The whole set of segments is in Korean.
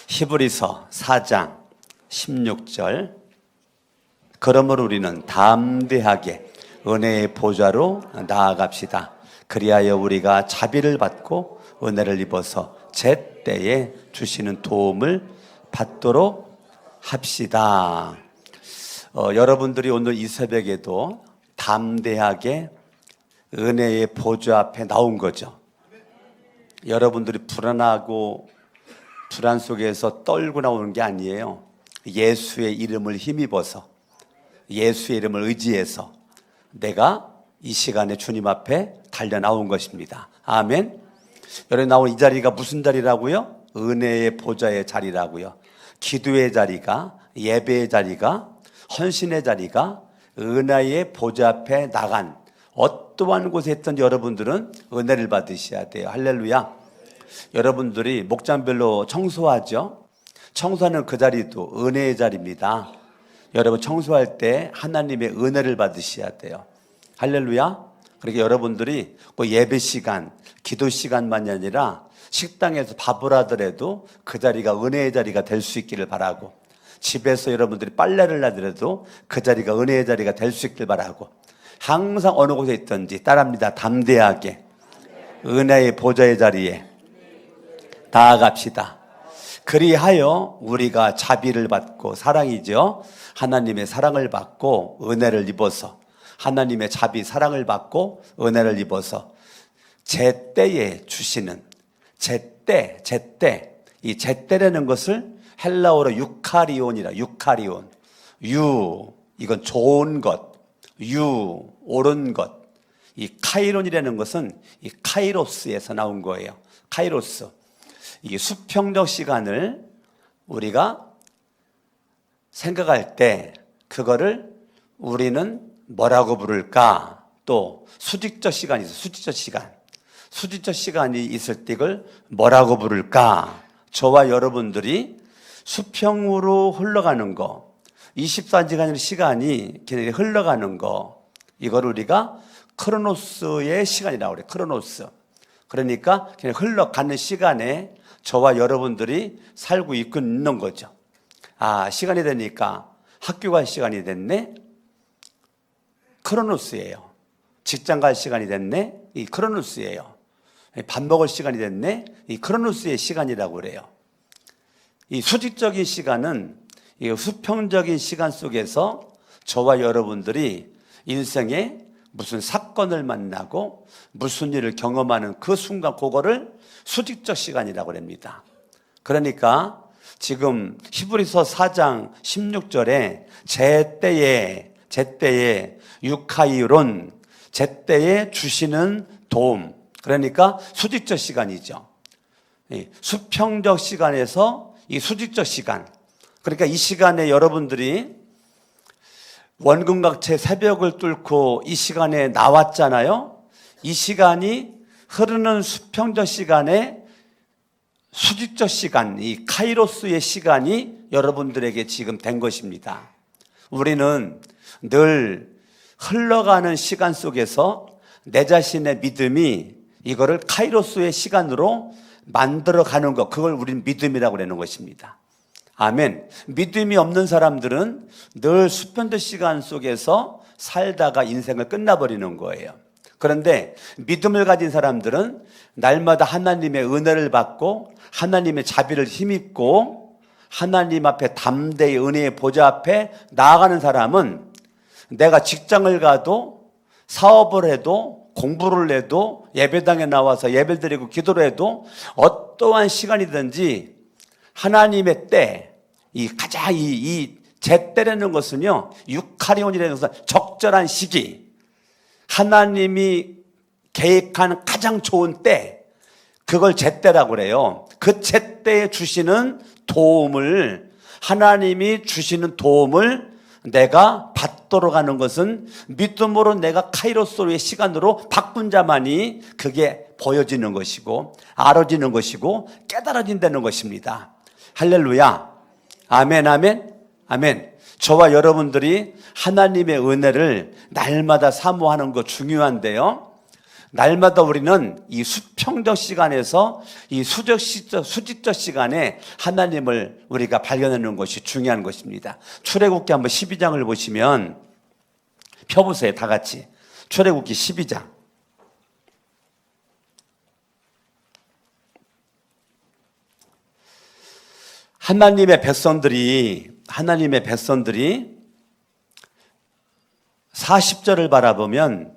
히브리서 4장 16절. 그러므로 우리는 담대하게 은혜의 보좌로 나아갑시다. 그리하여 우리가 자비를 받고 은혜를 입어서 제때에 주시는 도움을 받도록 합시다. 여러분들이 오늘 이 새벽에도 담대하게 은혜의 보좌 앞에 나온 거죠. 여러분들이 불안하고 불안 속에서 떨고 나오는 게 아니에요. 예수의 이름을 힘입어서, 예수의 이름을 의지해서 내가 이 시간에 주님 앞에 달려 나온 것입니다. 아멘. 여러분, 나온 이 자리가 무슨 자리라고요? 은혜의 보좌의 자리라고요. 기도의 자리가, 예배의 자리가, 헌신의 자리가 은혜의 보좌 앞에 나간 어떠한 곳에 있던 여러분들은 은혜를 받으셔야 돼요. 할렐루야. 여러분들이 목장별로 청소하죠? 청소하는 그 자리도 은혜의 자리입니다. 여러분, 청소할 때 하나님의 은혜를 받으셔야 돼요. 할렐루야. 그렇게 여러분들이 예배 시간, 기도 시간만이 아니라 식당에서 밥을 하더라도 그 자리가 은혜의 자리가 될 수 있기를 바라고, 집에서 여러분들이 빨래를 하더라도 그 자리가 은혜의 자리가 될 수 있기를 바라고, 항상 어느 곳에 있든지 따라합니다. 담대하게 은혜의 보좌의 자리에 나아갑시다. 그리하여 우리가 자비를 받고, 사랑이죠, 하나님의 사랑을 받고 은혜를 입어서, 하나님의 자비 사랑을 받고 은혜를 입어서 제때에 주시는, 제때, 이 제때라는 것을 헬라어로 유카리온이라, 유카리온. 이건 좋은 것, 옳은 것. 이 카이론이라는 것은 이 카이로스에서 나온 거예요. 카이로스. 이 수평적 시간을 우리가 생각할 때 그거를 우리는 뭐라고 부를까? 또 수직적 시간이 있어요. 수직적 시간. 수직적 시간이 있을 때 이걸 뭐라고 부를까? 저와 여러분들이 수평으로 흘러가는 거, 24시간의 시간이 흘러가는 거, 이걸 우리가 크로노스의 시간이라고 그래요. 크로노스. 그러니까 그냥 흘러가는 시간에 저와 여러분들이 살고 있는 거죠. 아, 시간이 되니까 학교 갈 시간이 됐네? 크로노스예요. 직장 갈 시간이 됐네? 이 크로노스예요. 밥 먹을 시간이 됐네? 이 크로노스의 시간이라고 그래요. 이 수직적인 시간은 이 수평적인 시간 속에서 저와 여러분들이 인생에 무슨 사건을 만나고 무슨 일을 경험하는 그 순간, 그거를 수직적 시간이라고 합니다. 그러니까 지금 히브리서 4장 16절에 제때에 유카이론, 제때에 주시는 도움, 그러니까 수직적 시간이죠. 수평적 시간에서 이 수직적 시간, 그러니까 이 시간에 여러분들이 원금각체 새벽을 뚫고 이 시간에 나왔잖아요. 이 시간이 흐르는 수평적 시간에 수직적 시간, 이 카이로스의 시간이 여러분들에게 지금 된 것입니다. 우리는 늘 흘러가는 시간 속에서 내 자신의 믿음이 이거를 카이로스의 시간으로 만들어가는 것, 그걸 우리는 믿음이라고 하는 것입니다. 아멘. 믿음이 없는 사람들은 늘 수평적 시간 속에서 살다가 인생을 끝나버리는 거예요. 그런데 믿음을 가진 사람들은 날마다 하나님의 은혜를 받고 하나님의 자비를 힘입고 하나님 앞에 담대히 은혜의 보좌 앞에 나아가는 사람은 내가 직장을 가도, 사업을 해도, 공부를 해도, 예배당에 나와서 예배를 드리고 기도를 해도 어떠한 시간이든지 하나님의 때, 가장 제때라는 것은요, 유카리온이라는 것은 적절한 시기, 하나님이 계획한 가장 좋은 때, 그걸 제때라고 그래요. 그 제때에 주시는 도움을, 하나님이 주시는 도움을 내가 받도록 하는 것은 믿음으로 내가 카이로스의 시간으로 바꾼 자만이 그게 보여지는 것이고, 알아지는 것이고, 깨달아진다는 것입니다. 할렐루야. 아멘, 아멘, 아멘. 저와 여러분들이 하나님의 은혜를 날마다 사모하는 거 중요한데요, 날마다 우리는 이 수평적 시간에서 이 수직적 시간에 하나님을 우리가 발견하는 것이 중요한 것입니다. 출애굽기 한번 12장을 보시면 펴보세요. 다 같이. 출애굽기 12장. 하나님의 백성들이 40절을 바라보면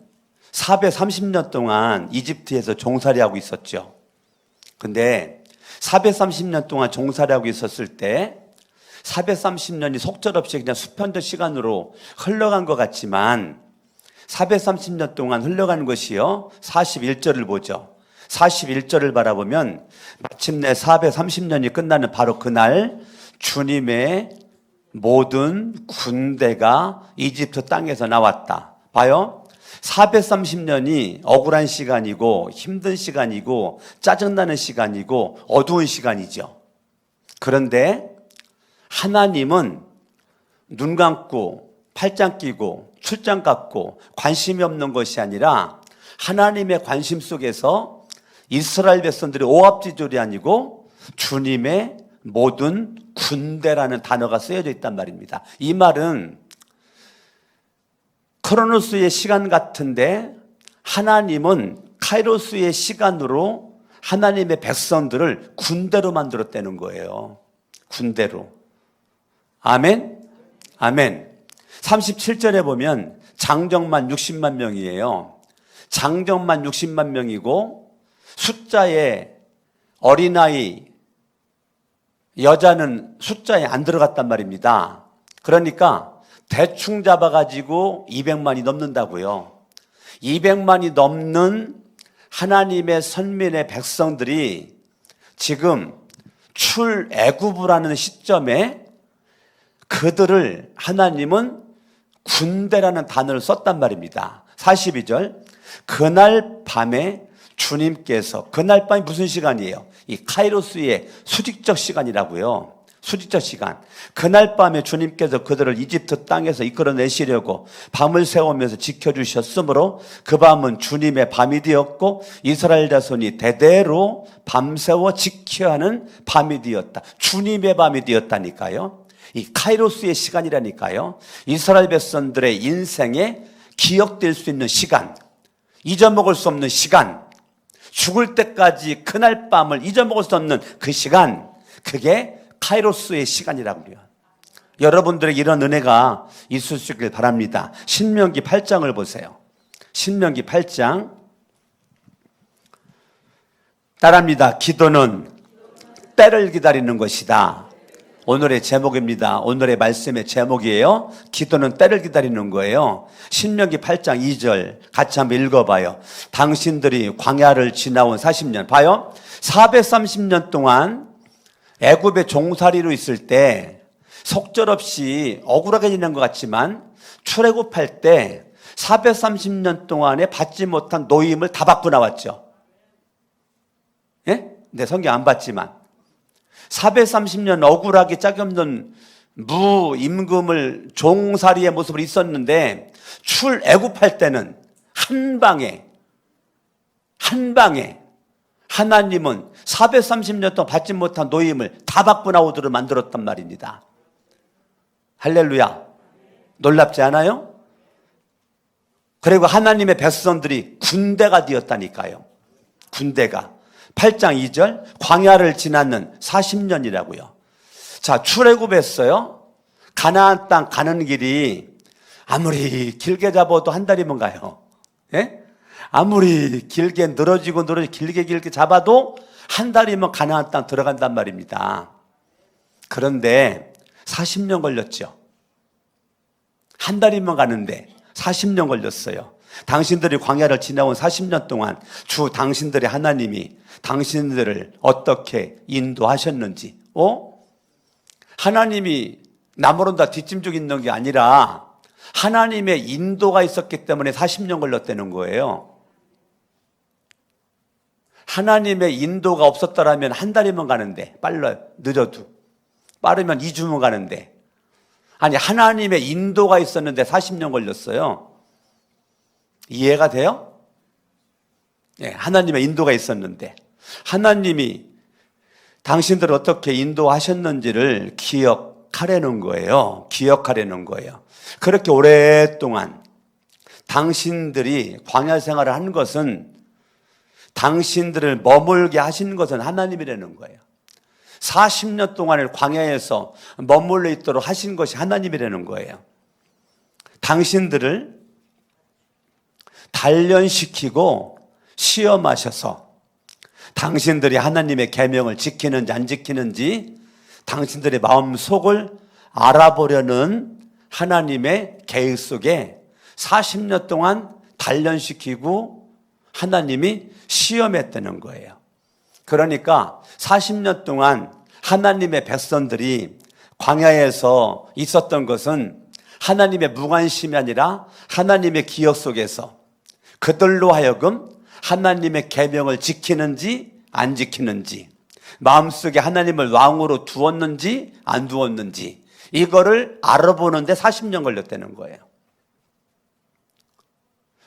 430년 동안 이집트에서 종살이하고 있었죠. 근데 430년 동안 종살이하고 있었을 때 430년이 속절없이 그냥 수평적 시간으로 흘러간 것 같지만 430년 동안 흘러가는 것이요. 41절을 보죠. 41절을 바라보면 마침내 430년이 끝나는 바로 그날 주님의 모든 군대가 이집트 땅에서 나왔다. 봐요. 430년이 억울한 시간이고 힘든 시간이고 짜증나는 시간이고 어두운 시간이죠. 그런데 하나님은 눈 감고 팔짱 끼고 출장 갖고 관심이 없는 것이 아니라 하나님의 관심 속에서 이스라엘 백성들이 오합지졸이 아니고 주님의 모든 군대라는 단어가 쓰여져 있단 말입니다. 이 말은 크로노스의 시간 같은데 하나님은 카이로스의 시간으로 하나님의 백성들을 군대로 만들었다는 거예요. 군대로. 아멘? 아멘. 37절에 보면 장정만 60만 명이에요. 장정만 60만 명이고 숫자에 어린아이, 여자는 숫자에 안 들어갔단 말입니다. 그러니까 대충 잡아가지고 200만이 넘는다고요. 200만이 넘는 하나님의 선민의 백성들이 지금 출애굽을 시점에 그들을 하나님은 군대라는 단어를 썼단 말입니다. 42절 그날 밤에 주님께서 그날 밤이 무슨 시간이에요? 이 카이로스의 수직적 시간이라고요. 수직적 시간. 그날 밤에 주님께서 그들을 이집트 땅에서 이끌어내시려고 밤을 새우면서 지켜주셨으므로 그 밤은 주님의 밤이 되었고 이스라엘 자손이 대대로 밤새워 지켜야 하는 밤이 되었다. 주님의 밤이 되었다니까요. 이 카이로스의 시간이라니까요. 이스라엘 백성들의 인생에 기억될 수 있는 시간, 잊어먹을 수 없는 시간, 죽을 때까지 그날 밤을 잊어먹을 수 없는 그 시간, 그게 카이로스의 시간이라고요. 여러분들에게 이런 은혜가 있을 수 있길 바랍니다. 신명기 8장을 보세요. 신명기 8장 따라합니다. 기도는 때를 기다리는 것이다. 오늘의 제목입니다. 오늘의 말씀의 제목이에요. 기도는 때를 기다리는 거예요. 신명기 8장 2절 같이 한번 읽어봐요. 당신들이 광야를 지나온 40년 봐요. 430년 동안 애굽의 종살이로 있을 때 속절없이 억울하게 지낸 것 같지만 출애굽할 때 430년 동안에 받지 못한 노임을 다 받고 나왔죠. 예? 내 성경 안 봤지만 430년 억울하게 짝이 없는 무임금을 종살이의 모습으로 있었는데 출애굽할 때는 한 방에 하나님은 430년 동안 받지 못한 노임을 다 받고 나오도록 만들었단 말입니다. 할렐루야. 놀랍지 않아요? 그리고 하나님의 백성들이 군대가 되었다니까요. 군대가. 8장 2절 광야를 지나는 40년이라고요. 자, 출애굽했어요. 가나안 땅 가는 길이 아무리 길게 잡아도 한 달이면 가요. 예? 아무리 길게 늘어지고 길게 잡아도 한 달이면 가나안 땅 들어간단 말입니다. 그런데 40년 걸렸죠. 한 달이면 가는데 40년 걸렸어요. 당신들이 광야를 지나온 40년 동안 주 당신들의 하나님이 당신들을 어떻게 인도하셨는지, 하나님이 나무로 다 뒷짐지고 있는 게 아니라 하나님의 인도가 있었기 때문에 40년 걸렸다는 거예요. 하나님의 인도가 없었더라면 한 달이면 가는데, 늦어도 빠르면 2주면 가는데, 아니 하나님의 인도가 있었는데 40년 걸렸어요. 이해가 돼요? 하나님의 인도가 있었는데 하나님이 당신들을 어떻게 인도하셨는지를 기억하려는 거예요. 기억하려는 거예요. 그렇게 오랫동안 당신들이 광야 생활을 한 것은, 당신들을 머물게 하신 것은 하나님이라는 거예요. 40년 동안을 광야에서 머물러 있도록 하신 것이 하나님이라는 거예요. 당신들을 단련시키고 시험하셔서 당신들이 하나님의 계명을 지키는지 안 지키는지 당신들의 마음속을 알아보려는 하나님의 계획 속에 40년 동안 단련시키고 하나님이 시험했다는 거예요. 그러니까 40년 동안 하나님의 백성들이 광야에서 있었던 것은 하나님의 무관심이 아니라 하나님의 기억 속에서 그들로 하여금 하나님의 계명을 지키는지 안 지키는지, 마음속에 하나님을 왕으로 두었는지 안 두었는지, 이거를 알아보는데 40년 걸렸다는 거예요.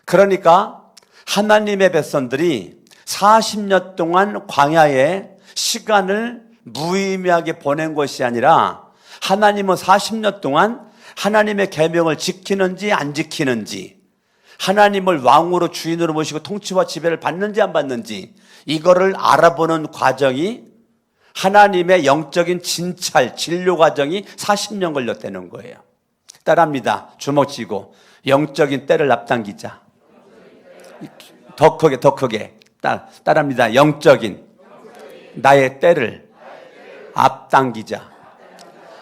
그러니까 하나님의 백성들이 40년 동안 광야에 시간을 무의미하게 보낸 것이 아니라 하나님은 40년 동안 하나님의 계명을 지키는지 안 지키는지, 하나님을 왕으로 주인으로 모시고 통치와 지배를 받는지 안 받는지, 이거를 알아보는 과정이, 하나님의 영적인 진찰, 진료 과정이 40년 걸렸다는 거예요. 따라합니다. 주먹 쥐고 영적인 때를 앞당기자. 더 크게 따라합니다. 영적인 나의 때를 앞당기자.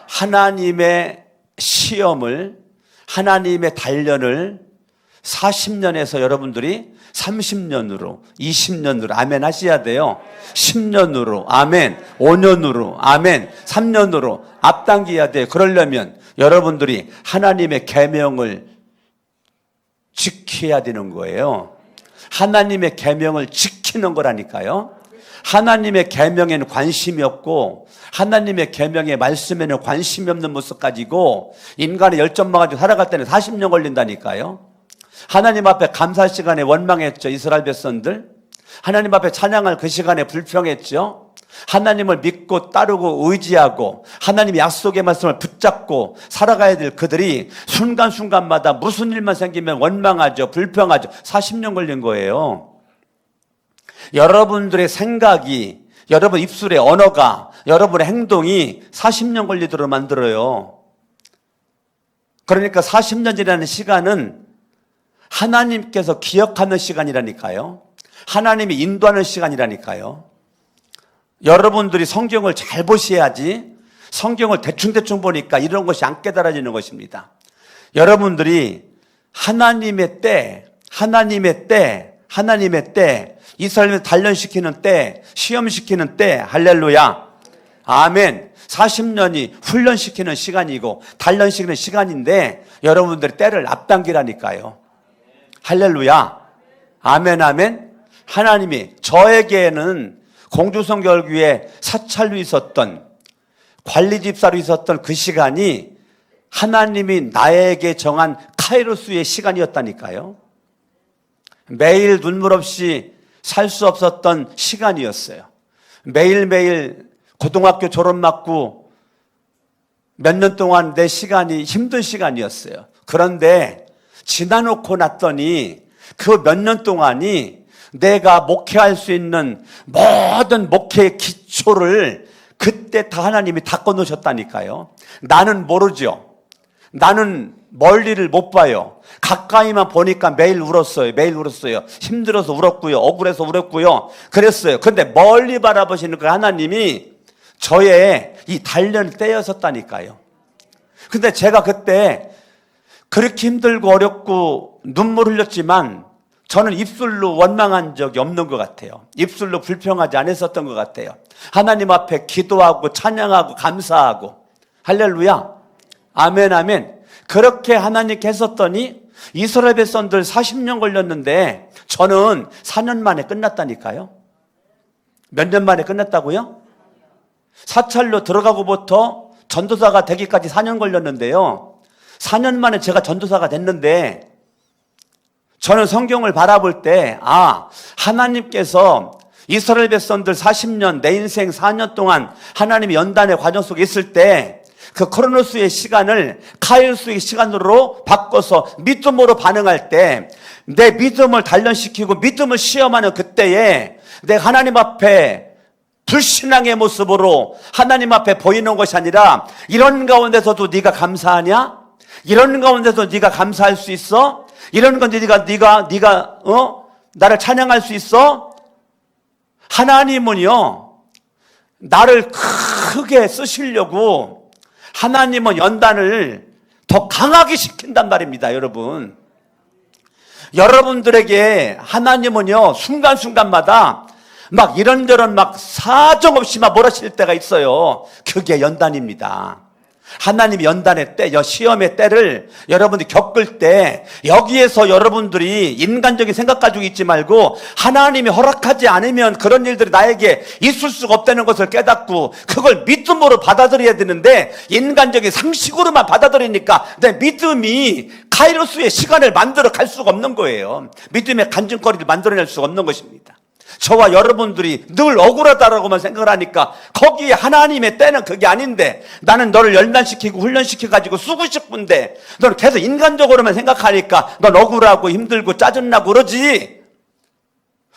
하나님의 시험을, 하나님의 단련을 40년에서 여러분들이 30년으로, 20년으로 아멘 하셔야 돼요. 10년으로 아멘, 5년으로 아멘, 3년으로 앞당겨야 돼요. 그러려면 여러분들이 하나님의 계명을 지켜야 되는 거예요. 하나님의 계명을 지키는 거라니까요. 하나님의 계명에는 관심이 없고 하나님의 계명의 말씀에는 관심이 없는 모습 가지고 인간의 열정만 가지고 살아갈 때는 40년 걸린다니까요. 하나님 앞에 감사 시간에 원망했죠. 이스라엘 백성들. 하나님 앞에 찬양할 그 시간에 불평했죠. 하나님을 믿고 따르고 의지하고 하나님의 약속의 말씀을 붙잡고 살아가야 될 그들이 순간순간마다 무슨 일만 생기면 원망하죠. 불평하죠. 40년 걸린 거예요. 여러분들의 생각이, 여러분 입술의 언어가, 여러분의 행동이 40년 걸리도록 만들어요. 그러니까 40년이라는 시간은 하나님께서 기억하는 시간이라니까요. 하나님이 인도하는 시간이라니까요. 여러분들이 성경을 잘 보셔야지, 성경을 대충대충 보니까 이런 것이 안 깨달아지는 것입니다. 여러분들이 하나님의 때, 이스라엘을 단련시키는 때, 시험시키는 때, 할렐루야, 아멘. 40년이 훈련시키는 시간이고 단련시키는 시간인데 여러분들이 때를 앞당기라니까요. 할렐루야, 아멘, 아멘. 하나님이 저에게는 공주성결교회 사찰로 있었던, 관리집사로 있었던 그 시간이 하나님이 나에게 정한 카이로스의 시간이었다니까요. 매일 눈물 없이 살 수 없었던 시간이었어요. 매일매일 고등학교 졸업 맞고 몇 년 동안 내 시간이 힘든 시간이었어요. 그런데 지나놓고 났더니 그 몇 년 동안이 내가 목회할 수 있는 모든 목회의 기초를 그때 다 하나님이 다 꺼놓으셨다니까요. 나는 모르죠. 나는 멀리를 못 봐요. 가까이만 보니까 매일 울었어요. 힘들어서 울었고요. 억울해서 울었고요. 그랬어요. 그런데 멀리 바라보시는 그 하나님이 저의 이 단련 때였었다니까요. 근데 제가 그때 그렇게 힘들고 어렵고 눈물 흘렸지만 저는 입술로 원망한 적이 없는 것 같아요. 입술로 불평하지 않았었던 것 같아요. 하나님 앞에 기도하고 찬양하고 감사하고, 할렐루야, 아멘, 아멘. 그렇게 하나님께 했었더니 이스라엘 백성들 40년 걸렸는데 저는 4년 만에 끝났다니까요. 몇 년 만에 끝났다고요? 사찰로 들어가고부터 전도사가 되기까지 4년 걸렸는데요. 4년 만에 제가 전도사가 됐는데 저는 성경을 바라볼 때, 하나님께서 이스라엘 백성들 40년, 내 인생 4년 동안 하나님의 연단의 과정 속에 있을 때 그 크로노스의 시간을 카이로스의 시간으로 바꿔서 믿음으로 반응할 때 내 믿음을 단련시키고 믿음을 시험하는 그때에 내가 하나님 앞에 불신앙의 모습으로 하나님 앞에 보이는 것이 아니라 이런 가운데서도 네가 감사하냐? 이런 가운데서 네가 감사할 수 있어? 이런 건데 네가 나를 찬양할 수 있어? 하나님은요, 나를 크게 쓰시려고 하나님은 연단을 더 강하게 시킨단 말입니다, 여러분. 여러분들에게 하나님은요, 순간순간마다 막 이런저런 막 사정없이 막 몰아칠 때가 있어요. 그게 연단입니다. 하나님이 연단의 때, 시험의 때를 여러분들이 겪을 때 여기에서 여러분들이 인간적인 생각 가지고 있지 말고 하나님이 허락하지 않으면 그런 일들이 나에게 있을 수가 없다는 것을 깨닫고 그걸 믿음으로 받아들여야 되는데 인간적인 상식으로만 받아들이니까 내 믿음이 카이로스의 시간을 만들어 갈 수가 없는 거예요. 믿음의 간증거리를 만들어낼 수가 없는 것입니다. 저와 여러분들이 늘 억울하다라고만 생각을 하니까 거기에 하나님의 때는 그게 아닌데 나는 너를 연단시키고 훈련시켜가지고 쓰고 싶은데 너는 계속 인간적으로만 생각하니까 넌 억울하고 힘들고 짜증나고 그러지.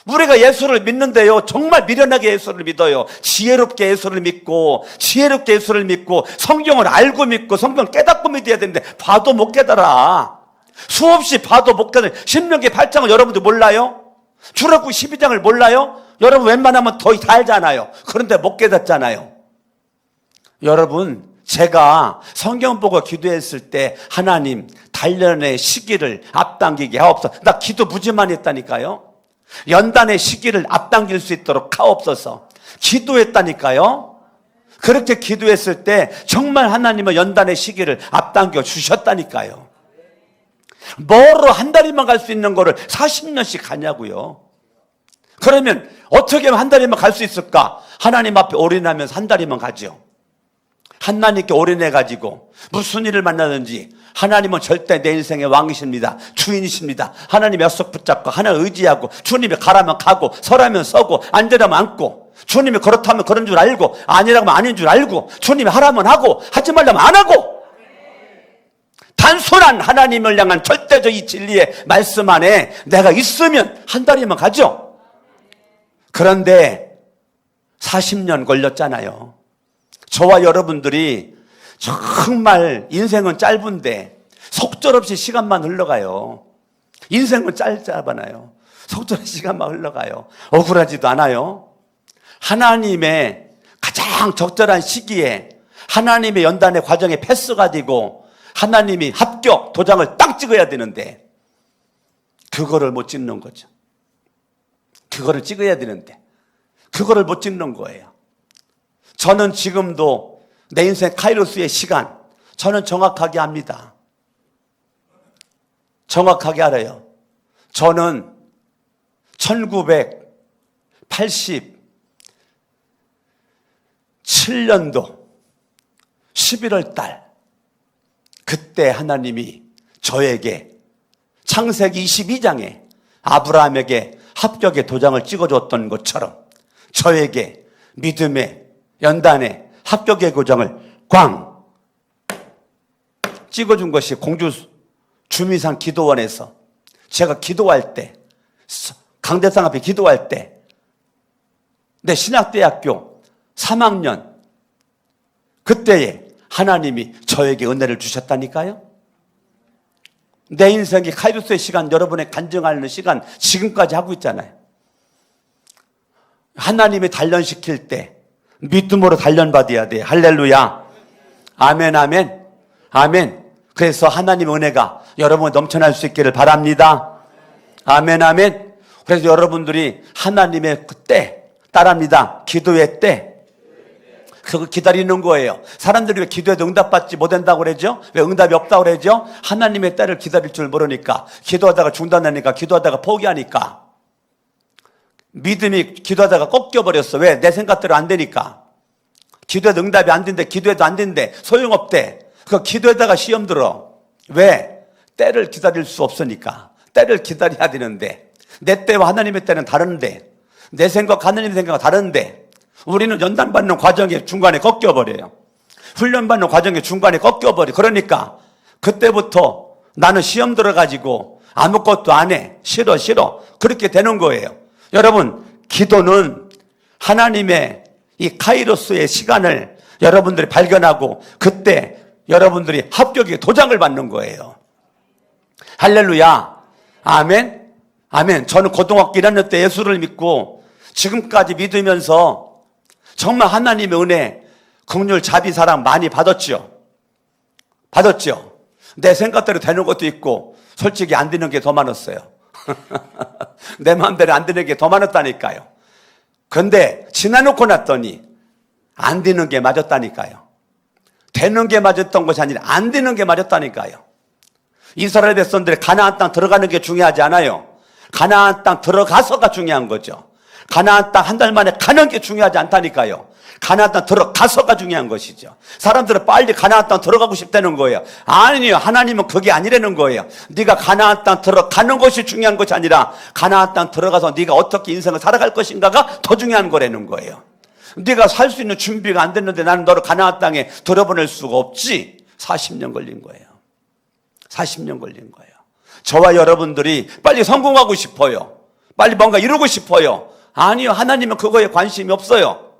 우리가 예수를 믿는데요, 정말 미련하게 예수를 믿어요. 지혜롭게 예수를 믿고 성경을 알고 믿고 성경을 깨닫고 믿어야 되는데 봐도 못 깨달아. 수없이 봐도 못 깨달아. 신명기 8장을 여러분들 몰라요? 출애굽기 12장을 몰라요? 여러분 웬만하면 다 알잖아요. 그런데 못 깨닫잖아요. 여러분, 제가 성경 보고 기도했을 때 하나님 단련의 시기를 앞당기게 하옵소서. 나 기도 무지만 했다니까요. 연단의 시기를 앞당길 수 있도록 하옵소서. 기도했다니까요. 그렇게 기도했을 때 정말 하나님은 연단의 시기를 앞당겨 주셨다니까요. 뭐로 한 달이면 갈 수 있는 거를 40년씩 가냐고요. 그러면 어떻게 하면 한 달이면 갈 수 있을까? 하나님 앞에 올인하면서 한 달이면 가죠. 하나님께 올인해가지고 무슨 일을 만나든지 하나님은 절대 내 인생의 왕이십니다. 주인이십니다. 하나님 약속 붙잡고 하나님 의지하고 주님이 가라면 가고 서라면 서고 앉으라면 앉고 주님이 그렇다면 그런 줄 알고 아니라면 아닌 줄 알고 주님이 하라면 하고 하지 말라면 안 하고 단순한 하나님을 향한 절대적 이 진리의 말씀 안에 내가 있으면 한 달이면 가죠. 그런데 40년 걸렸잖아요. 저와 여러분들이 정말 인생은 짧은데 속절없이 시간만 흘러가요. 인생은 짧잖아요. 속절없이 시간만 흘러가요. 억울하지도 않아요. 하나님의 가장 적절한 시기에 하나님의 연단의 과정에 패스가 되고 하나님이 합격 도장을 딱 찍어야 되는데 그거를 못 찍는 거죠. 그거를 찍어야 되는데 그거를 못 찍는 거예요. 저는 지금도 내 인생 카이로스의 시간 저는 정확하게 압니다. 정확하게 알아요. 저는 1987년도 11월 달 그때 하나님이 저에게 창세기 22장에 아브라함에게 합격의 도장을 찍어줬던 것처럼 저에게 믿음의 연단의 합격의 도장을 꽝 찍어준 것이 공주 주미산 기도원에서 제가 기도할 때 강대상 앞에 기도할 때 내 신학대학교 3학년 그때에 하나님이 저에게 은혜를 주셨다니까요. 내 인생이 카이로스의 시간 여러분의 간증하는 시간 지금까지 하고 있잖아요. 하나님이 단련시킬 때 믿음으로 단련받아야 돼. 할렐루야. 아멘 아멘 아멘. 그래서 하나님의 은혜가 여러분 넘쳐날 수 있기를 바랍니다. 아멘 아멘. 그래서 여러분들이 하나님의 그때 따라합니다. 기도의 때 그거 기다리는 거예요. 사람들이 왜 기도해도 응답받지 못한다고 그러죠? 왜 응답이 없다고 그러죠? 하나님의 때를 기다릴 줄 모르니까 기도하다가 중단하니까 기도하다가 포기하니까 믿음이 기도하다가 꺾여버렸어. 왜? 내 생각대로 안 되니까. 기도해도 응답이 안 된대. 기도해도 안 된대. 소용없대. 그 기도하다가 시험 들어. 왜? 때를 기다릴 수 없으니까. 때를 기다려야 되는데, 내 때와 하나님의 때는 다른데, 내 생각 하나님의 생각은 다른데, 우리는 연단받는 과정에 중간에 꺾여버려요. 훈련받는 과정에 중간에 꺾여버려. 그러니까 그때부터 나는 시험 들어가지고 아무것도 안 해. 싫어. 그렇게 되는 거예요. 여러분, 기도는 하나님의 이 카이로스의 시간을 여러분들이 발견하고 그때 여러분들이 합격의 도장을 받는 거예요. 할렐루야. 아멘. 아멘. 저는 고등학교 1학년 때 예수를 믿고 지금까지 믿으면서 정말 하나님의 은혜, 긍휼, 자비, 사랑 많이 받았죠. 내 생각대로 되는 것도 있고 솔직히 안 되는 게 더 많았어요. 내 마음대로 안 되는 게 더 많았다니까요. 근데 지나놓고 났더니 안 되는 게 맞았다니까요. 되는 게 맞았던 것이 아니라 안 되는 게 맞았다니까요. 이스라엘 백성들이 가나안 땅 들어가는 게 중요하지 않아요. 가나안 땅 들어가서가 중요한 거죠. 가나안 땅 한 달 만에 가는 게 중요하지 않다니까요. 가나안 땅 들어가서가 중요한 것이죠. 사람들은 빨리 가나안 땅 들어가고 싶다는 거예요. 아니요, 하나님은 그게 아니라는 거예요. 네가 가나안 땅 들어가는 것이 중요한 것이 아니라 가나안 땅 들어가서 네가 어떻게 인생을 살아갈 것인가가 더 중요한 거라는 거예요. 네가 살 수 있는 준비가 안 됐는데 나는 너를 가나안 땅에 들여보낼 수가 없지. 40년 걸린 거예요. 40년 걸린 거예요. 저와 여러분들이 빨리 성공하고 싶어요. 빨리 뭔가 이루고 싶어요. 아니요, 하나님은 그거에 관심이 없어요.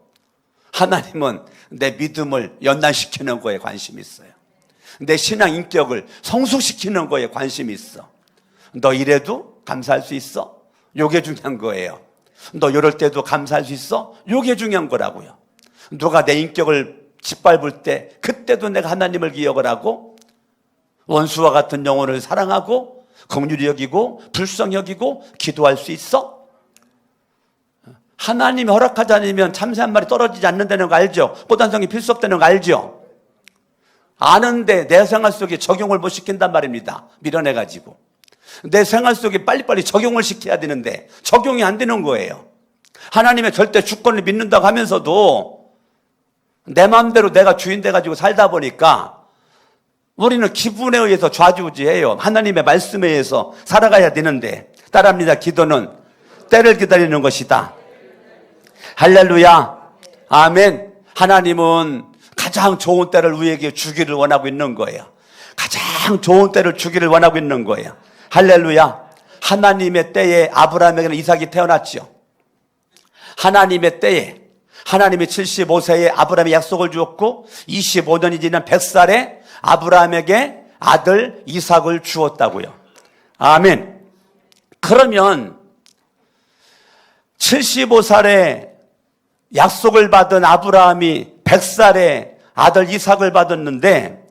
하나님은 내 믿음을 연단시키는 거에 관심이 있어요. 내 신앙 인격을 성숙시키는 거에 관심이 있어. 너 이래도 감사할 수 있어? 요게 중요한 거예요. 너 이럴 때도 감사할 수 있어? 요게 중요한 거라고요. 누가 내 인격을 짓밟을 때 그때도 내가 하나님을 기억을 하고 원수와 같은 영혼을 사랑하고 긍휼히 여기고 불쌍히 여기고 기도할 수 있어? 하나님이 허락하지 않으면 참새 한 마리 떨어지지 않는다는 거 알죠? 꽃한송이 필수 없다는 거 알죠? 아는데 내 생활 속에 적용을 못 시킨단 말입니다. 밀어내가지고 내 생활 속에 빨리빨리 적용을 시켜야 되는데 적용이 안 되는 거예요. 하나님의 절대 주권을 믿는다고 하면서도 내 마음대로 내가 주인 돼가지고 살다 보니까 우리는 기분에 의해서 좌지우지해요. 하나님의 말씀에 의해서 살아가야 되는데, 따라합니다. 기도는 때를 기다리는 것이다. 할렐루야. 아멘. 하나님은 가장 좋은 때를 우리에게 주기를 원하고 있는 거예요. 가장 좋은 때를 주기를 원하고 있는 거예요. 할렐루야. 하나님의 때에 아브라함에게는 이삭이 태어났죠. 하나님의 때에 하나님이 75세에 아브라함에 약속을 주었고 25년이 지난 100살에 아브라함에게 아들 이삭을 주었다고요. 아멘. 그러면 75살에 약속을 받은 아브라함이 100살에 아들 이삭을 받았는데,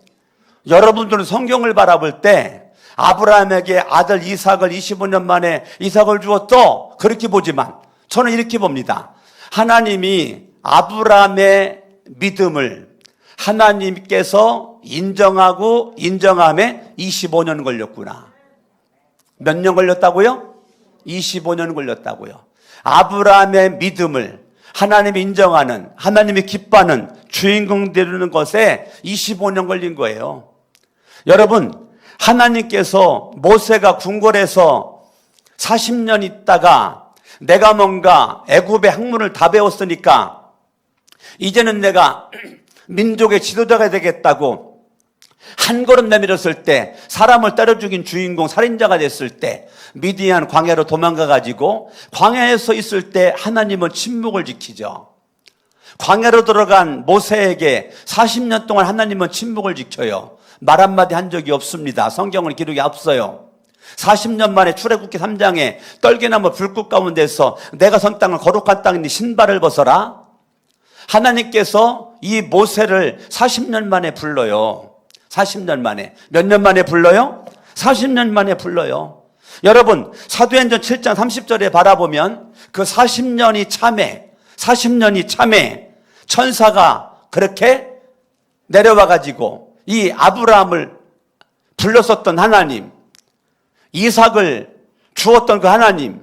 여러분들은 성경을 바라볼 때 아브라함에게 아들 이삭을 25년 만에 이삭을 주었다 그렇게 보지만 저는 이렇게 봅니다. 하나님이 아브라함의 믿음을 하나님께서 인정하고 인정함에 25년 걸렸구나. 몇 년 걸렸다고요? 25년 걸렸다고요. 아브라함의 믿음을 하나님이 인정하는, 하나님이 기뻐하는 주인공 되는 것에 25년 걸린 거예요. 여러분, 하나님께서 모세가 궁궐에서 40년 있다가 내가 뭔가 애굽의 학문을 다 배웠으니까 이제는 내가 민족의 지도자가 되겠다고 한 걸음 내밀었을 때, 사람을 때려 죽인 주인공 살인자가 됐을 때 미디안 광야로 도망가 가지고 광야에서 있을 때 하나님은 침묵을 지키죠. 광야로 들어간 모세에게 40년 동안 하나님은 침묵을 지켜요. 말 한마디 한 적이 없습니다. 성경은 기록이 없어요. 40년 만에 출애굽기 3장에 떨기나무 불꽃 가운데서 내가 선 땅은 거룩한 땅이니 신발을 벗어라. 하나님께서 이 모세를 40년 만에 불러요. 40년 만에. 몇 년 만에 불러요? 40년 만에 불러요. 여러분, 사도행전 7장 30절에 바라보면 그 40년이 참에 천사가 그렇게 내려와 가지고 이 아브라함을 불렀었던 하나님, 이삭을 주었던 그 하나님,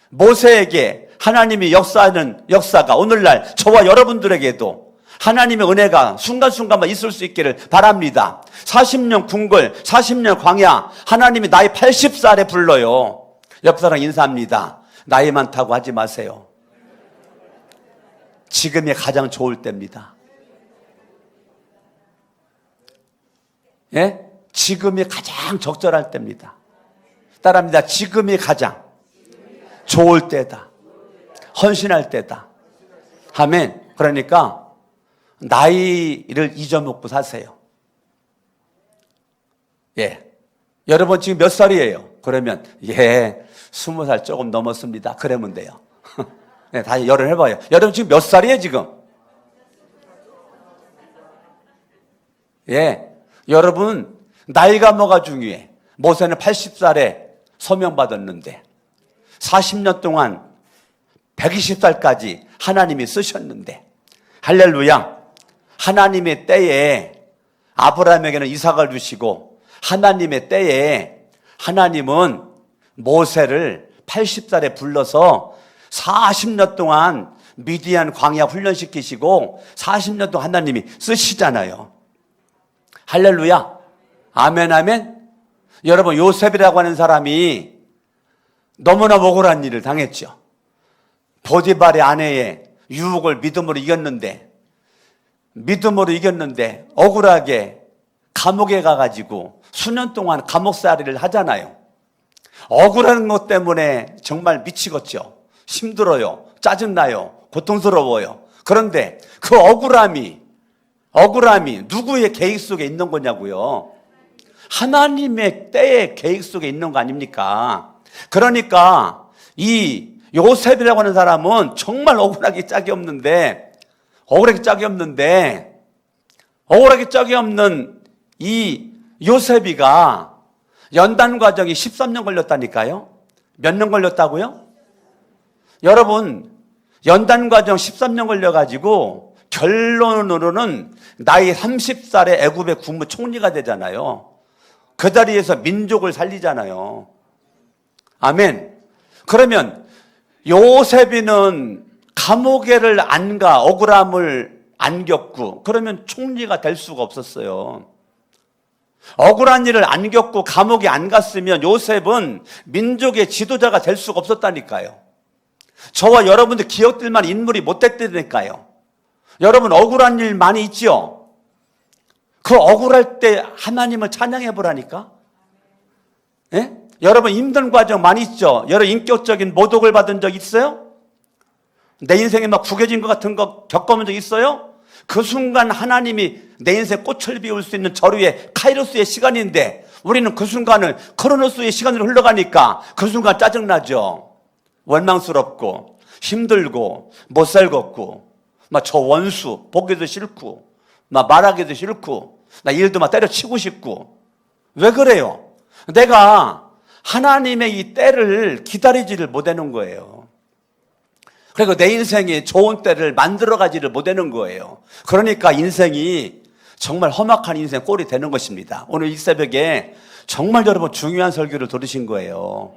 모세에게 하나님이 역사하는 역사가 오늘날 저와 여러분들에게도 하나님의 은혜가 순간순간만 있을 수 있기를 바랍니다. 40년 궁궐, 40년 광야, 하나님이 나이 80살에 불러요. 옆 사람 인사합니다. 나이 많다고 하지 마세요. 지금이 가장 좋을 때입니다. 예? 지금이 가장 적절할 때입니다. 따라합니다. 지금이 가장 좋을 때다. 헌신할 때다. 아멘. 그러니까 나이를 잊어먹고 사세요. 예. 여러분 지금 몇 살이에요? 그러면 20살 조금 넘었습니다. 그러면 돼요. 네, 다시 열을 해봐요. 여러분 지금 몇 살이에요 지금? 예. 여러분 나이가 뭐가 중요해? 모세는 80살에 소명받았는데 40년 동안 120살까지 하나님이 쓰셨는데, 할렐루야. 하나님의 때에 아브라함에게는 이삭을 주시고 하나님의 때에 하나님은 모세를 80살에 불러서 40년 동안 미디안 광야 훈련시키시고 40년 동안 하나님이 쓰시잖아요. 할렐루야. 아멘 아멘. 여러분 요셉이라고 하는 사람이 너무나 억울한 일을 당했죠. 보디발의 아내의 유혹을 믿음으로 이겼는데 억울하게 감옥에 가가지고 수년 동안 감옥살이를 하잖아요. 억울한 것 때문에 정말 미치겠죠. 힘들어요. 짜증나요. 고통스러워요. 그런데 그 억울함이 누구의 계획 속에 있는 거냐고요? 하나님의 때의 계획 속에 있는 거 아닙니까? 그러니까 이 요셉이라고 하는 사람은 정말 억울하게 짝이 없는 이 요셉이가 연단 과정이 13년 걸렸다니까요. 몇 년 걸렸다고요? 여러분 연단 과정 13년 걸려가지고 결론으로는 나이 30살에 애굽의 국무총리가 되잖아요. 그 자리에서 민족을 살리잖아요. 아멘. 그러면 요셉이는 감옥에를 안 가, 억울함을 안 겪고 그러면 총리가 될 수가 없었어요. 억울한 일을 안 겪고 감옥에 안 갔으면 요셉은 민족의 지도자가 될 수가 없었다니까요. 저와 여러분들 기억들만 인물이 못 됐다니까요. 여러분 억울한 일 많이 있죠? 그 억울할 때 하나님을 찬양해 보라니까. 예? 여러분 힘든 과정 많이 있죠? 여러 인격적인 모독을 받은 적 있어요? 내 인생에 막 구겨진 것 같은 거 겪어본 적 있어요? 그 순간 하나님이 내 인생에 꽃을 피울 수 있는 절유의 카이로스의 시간인데 우리는 그 순간을 크로노스의 시간으로 흘러가니까 그 순간 짜증나죠. 원망스럽고 힘들고 못 살겠고 막 저 원수 보기도 싫고 막 말하기도 싫고 나 일도 막 때려치고 싶고. 왜 그래요? 내가 하나님의 이 때를 기다리지를 못하는 거예요. 그리고 내 인생에 좋은 때를 만들어가지를 못하는 거예요. 그러니까 인생이 정말 험악한 인생 꼴이 되는 것입니다. 오늘 이 새벽에 정말 여러분 중요한 설교를 들으신 거예요.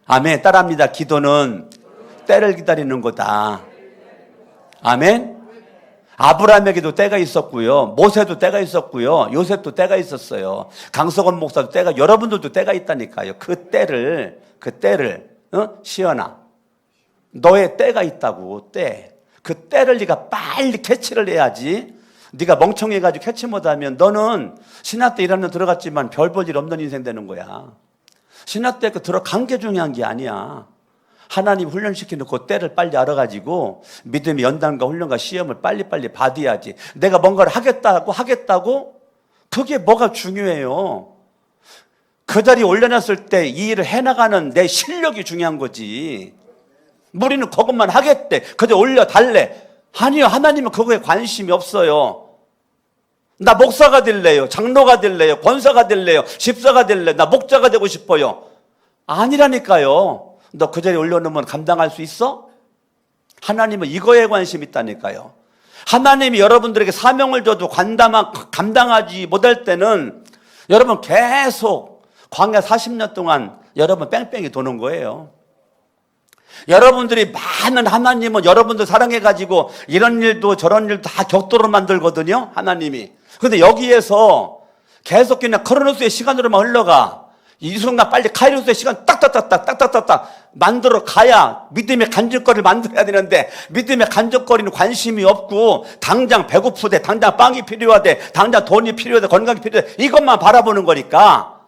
아멘. 따라합니다. 기도는 때를 기다리는 거다. 아멘. 아브라함에게도 때가 있었고요. 모세도 때가 있었고요. 요셉도 때가 있었어요. 강석원 목사도 때가, 여러분들도 때가 있다니까요. 그 때를 시연아, 너의 때가 있다고. 그 때를 네가 빨리 캐치를 해야지. 네가 멍청해가지고 캐치 못하면 너는 신학 때 1학년 들어갔지만 별 볼 일 없는 인생 되는 거야. 신학 때 들어간 게 중요한 게 아니야. 하나님 훈련시키는 그 때를 빨리 알아가지고 믿음의 연단과 훈련과 시험을 빨리빨리 받아야지. 내가 뭔가를 하겠다고 그게 뭐가 중요해요. 그 자리에 올려놨을 때 이 일을 해나가는 내 실력이 중요한 거지. 우리는 그것만 하겠대. 그저 올려달래. 아니요. 하나님은 그거에 관심이 없어요. 나 목사가 될래요. 장로가 될래요. 권사가 될래요. 집사가 될래요. 나 목자가 되고 싶어요. 아니라니까요. 너 그 자리에 올려놓으면 감당할 수 있어? 하나님은 이거에 관심이 있다니까요. 하나님이 여러분들에게 사명을 줘도 감당하지 못할 때는 여러분 계속 광야 40년 동안 여러분 뺑뺑이 도는 거예요. 여러분들이 많은 하나님은 여러분들 사랑해가지고 이런 일도 저런 일도 다 격도로 만들거든요, 하나님이. 근데 여기에서 계속 그냥 크로노스의 시간으로만 흘러가. 이 순간 빨리 카이로스의 시간 딱딱딱딱 만들어 가야 믿음의 간증거리를 만들어야 되는데, 믿음의 간증거리는 관심이 없고 당장 배고프대, 당장 빵이 필요하대, 당장 돈이 필요하대, 건강이 필요하대, 이것만 바라보는 거니까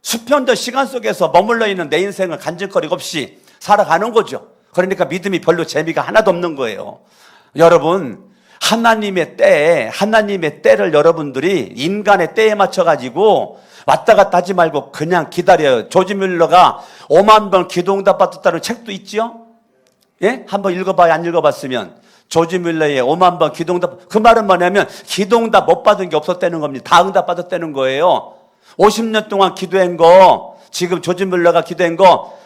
수평적 시간 속에서 머물러 있는 내 인생을 간증거리가 없이 살아가는 거죠. 그러니까 믿음이 별로 재미가 하나도 없는 거예요. 여러분, 하나님의 때를 여러분들이 인간의 때에 맞춰가지고 왔다 갔다 하지 말고 그냥 기다려요. 조지 뮬러가 5만 번 기도응답 받았다는 책도 있지요? 예? 한번 읽어봐요. 안 읽어봤으면. 조지 뮬러의 5만 번 기도응답. 그 말은 뭐냐면 기도응답 못 받은 게 없었다는 겁니다. 다 응답 받았다는 거예요. 50년 동안 기도한 거, 지금 조지 뮬러가 기도한 거,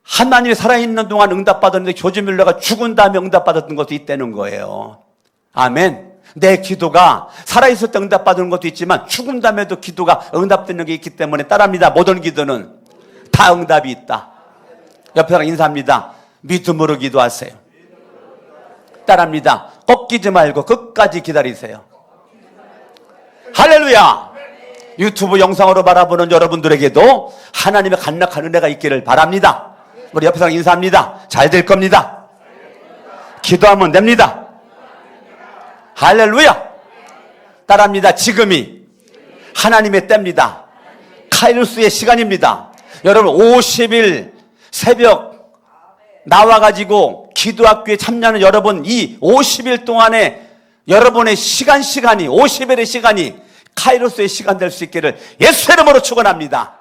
하나님이 살아있는 동안 응답받았는데 조지 뮬러가 죽은 다음에 응답받았던 것도 있다는 거예요. 아멘. 내 기도가 살아있을 때 응답받는 것도 있지만 죽은 다음에도 기도가 응답되는 게 있기 때문에 따라합니다. 모든 기도는 다 응답이 있다. 옆에 사람 인사합니다. 믿음으로 기도하세요. 따라합니다. 꺾이지 말고 끝까지 기다리세요. 할렐루야. 유튜브 영상으로 바라보는 여러분들에게도 하나님의 간략한 은혜가 있기를 바랍니다. 우리 옆에 사람 인사합니다. 잘 될 겁니다. 기도하면 됩니다. 할렐루야. 따라합니다. 지금이 하나님의 때입니다. 카이로스의 시간입니다. 여러분 50일 새벽 나와가지고 기도학교에 참여하는 여러분, 이 50일 동안에 여러분의 시간이 50일의 시간이 카이로스의 시간 될 수 있기를 예수의 이름으로 축원합니다.